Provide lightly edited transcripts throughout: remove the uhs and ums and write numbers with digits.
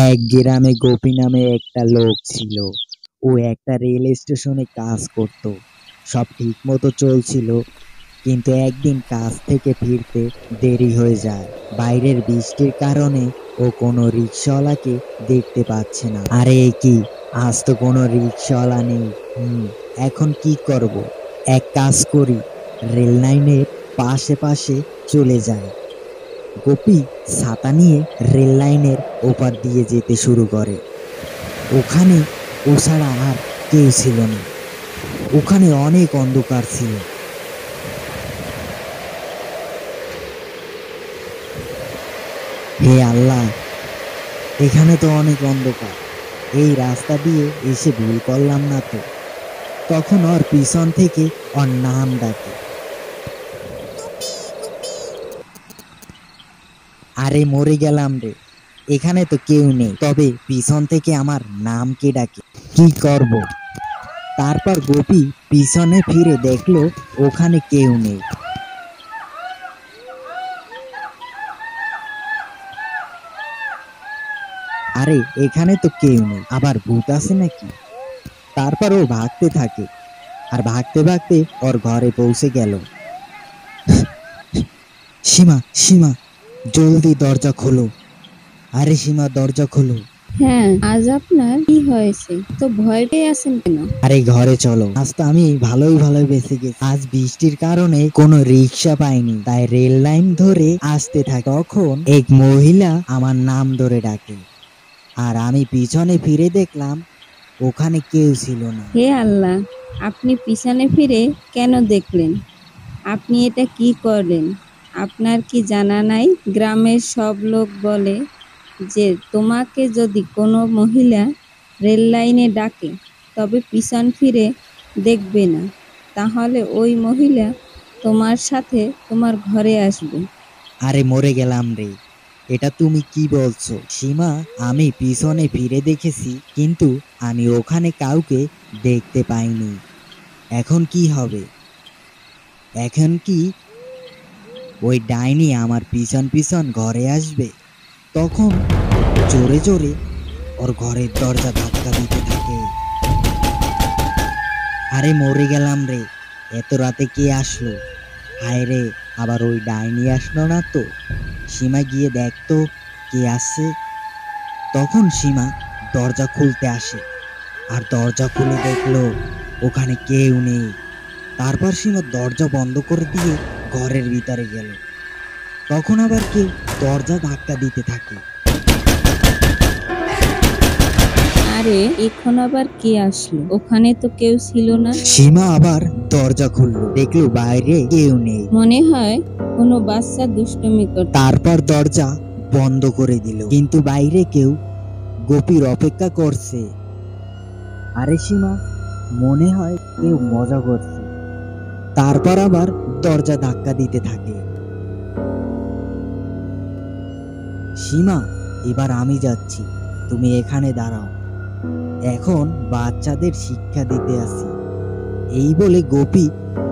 এক গ্রামে গোপী নামে একটা লোক ছিল। ও একটা রেল স্টেশনে কাজ করত। সব ঠিক মতো চলছিল, কিন্তু একদিন কাজ থেকে ফিরতে দেরি হয়ে যায়। বাইরের বৃষ্টির কারণে ও কোনো রিক্সাওয়ালাকে দেখতে পাচ্ছে না। আরে এ কি, আজ তো কোনো রিক্সাওয়ালা নেই। এখন কি করব? এক কাজ করি, রেল লাইনের পাশে পাশে চলে যাই। গোপী ছাতা নিয়ে রেল লাইনের ওপার দিয়ে যেতে শুরু করে। ওখানে ও ছাড়া আর কেউ ছিল না। ওখানে অনেক অন্ধকার ছিল। হে আল্লাহ, এখানে তো অনেক অন্ধকার। এই রাস্তা দিয়ে এসে ভুল করলাম না তো? তখন ওর পিছন থেকে ওর নাম ডাকে। আরে মরে গেলাম রে, এখানে তো কেউ নেই, তবে পিছন থেকে আমার নাম কে ডাকে? কি করব? তারপর গোপী পিছনে ফিরে দেখলো ওখানে কেউ নেই। আরে এখানে তো কেউ নেই, আবার ভূত আছে নাকি? তারপর ও ভাগতে থাকে, আর ভাগতে ভাগতে ওর ঘরে পৌঁছে গেল। সীমা, সীমা, জলদি দরজা খোলো। আরে সীমা, দরজা খোলো। হ্যাঁ, আজ আপনার কি হয়েছে? তো ভয় পেয়ে আছেন কেন? আরে ঘরে চলো, আজ তো আমি ভালোই ভালোই বেঁচে গেছি। আজ বৃষ্টির কারণে কোনো রিক্সা পাইনি, তাই রেল লাইন ধরে আসতে থাকি। তখন এক মহিলা আমার নাম ধরে ডাকে, আর আমি পিছনে ফিরে দেখলাম ওখানে কেউ ছিল না। হে আল্লাহ, আপনি পিছনে ফিরে কেন দেখলেন? আপনি এটা কি করলেন? আপনার কি জানা নাই? গ্রামের সব লোক বলে যে তোমাকে যদি কোনো মহিলা রেল লাইনে ডাকে তবে পিছন ফিরে দেখবে না, তাহলে ওই মহিলা তোমার সাথে তোমার ঘরে আসবে। আরে মরে গেলাম রে, এটা তুমি কি বলছো? সীমা, আমি পিছনে ফিরে দেখেছি, কিন্তু আমি ওখানে কাউকে দেখতে পাইনি। এখন কি হবে? এখন কি ওই ডাইনি আমার পিছন পিছন ঘরে আসবে? তখন জোরে জোরে ওর ঘরের দরজা ধাক্কা দিতে থাকে। আরে মরে গেলাম রে, এত রাতে কে আসলো? হায় রে, আবার ওই ডাইনি আসলো না তো? সীমা গিয়ে দেখতো কে আসছে। তখন সীমা দরজা খুলতে আসে, আর দরজা খুলে দেখলো ওখানে কেউ নেই। তারপর সীমা দরজা বন্ধ করে দিয়ে ঘরের ভিতরে গেল। তখন আবার কেউ দরজা ধাক্কা দিতে থাকে। আরে এখন আবার কে আসলো? ওখানে তো কেউ ছিল না। সীমা আবার দরজা খুললো, দেখলো বাইরে কেউ নেই। মনে হয় কোনো বাচ্চা দুষ্টুমি করছে। তারপর দরজা বন্ধ করে দিল, কিন্তু বাইরে কেউ গোপীর অপেক্ষা করছে। আরে সীমা, মনে হয় কেউ মজা করছে। তারপর আবার দরজা ধাক্কা দিতে থাকে। সীমা, এবার আমি যাচ্ছি, তুমি এখানে দাঁড়াও, এখন বাচ্চাদের শিক্ষা দিতে আসি। এই বলে গোপী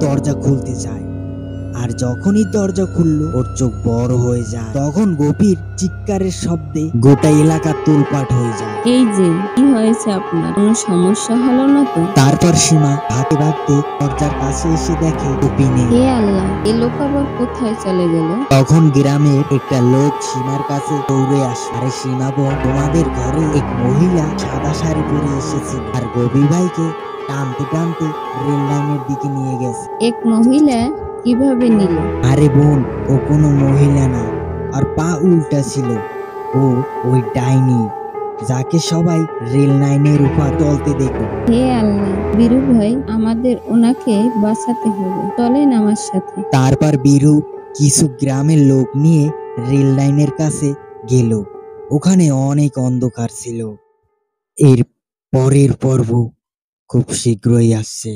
দরজা খুলতে চায়, আর যখনই দরজা খুললো ওর চোখ বড় হয়ে যায়। তখন গোপীর চিৎকারের শব্দে গোটা এলাকা তোলপাট হয়ে যায়। এই যে কি হয়েছে, আপনার কোনো সমস্যা হলো না তো? তারপর সীমা ভাগতে ভাগতে দরজার কাছে এসে দেখে গোপী নেই। হে আল্লাহ, এ লোক আবার কোথায় চলে গেল? তখন গ্রামের একটা লোক সীমার কাছে দৌড়ে আসে। আরে সীমা বোন, তোমাদের ঘরে এক মহিলা সাদা শাড়ি পরে এসেছিল, আর গভীর ভাইকে টানতে টানতে রেল লাইনের দিকে নিয়ে গেছে। এক মহিলা কিভাবে নিল? আরে বোন, ও কোনো মহিলা না, আর পা উল্টা ছিল। ও ওই ডাইনি, যাকে সবাই রেল লাইনের উপর চলতে দেখো। হে আল্লাহ, বীরু ভাই, আমাদের ওনাকে বাঁচাতে হবে, চলেন আমার সাথে। তারপর বীরু কিছু গ্রামের লোক নিয়ে রেল লাইনের কাছে গেল। ওখানে অনেক অন্ধকার ছিল। এর পরের পর্ব খুব শীঘ্রই আসছে।